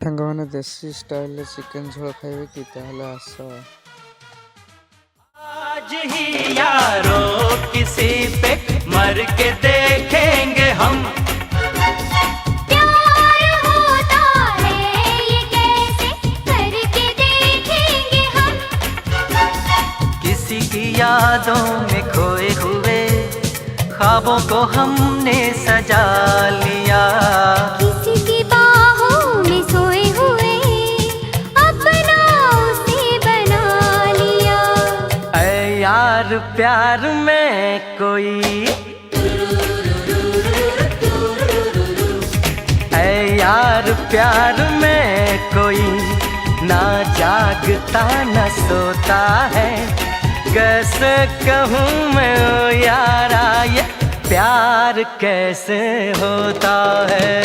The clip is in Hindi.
ସାଙ୍ଗମାନେ ଦେଶୀ ଷ୍ଟାଇଲରେ ଚିକେନ ଝୋଳ ଖାଇବେ କି? ତାହେଲେ ଆସ। आज ही यारों किसी पे मर के देखेंगे हम। प्यार होता है ये कैसे करके देखेंगे हम। किसी की यादों में खोए हुए ख्वाबों को हमने सजा लिया। किसी की बाहों में सोए हुए अपना उसे बना लिया। ऐ यार प्यार में कोई, ऐ यार प्यार में कोई ना जागता न सोता है। कैसे कहूँ मैं ओ यारा ये प्यार कैसे होता है।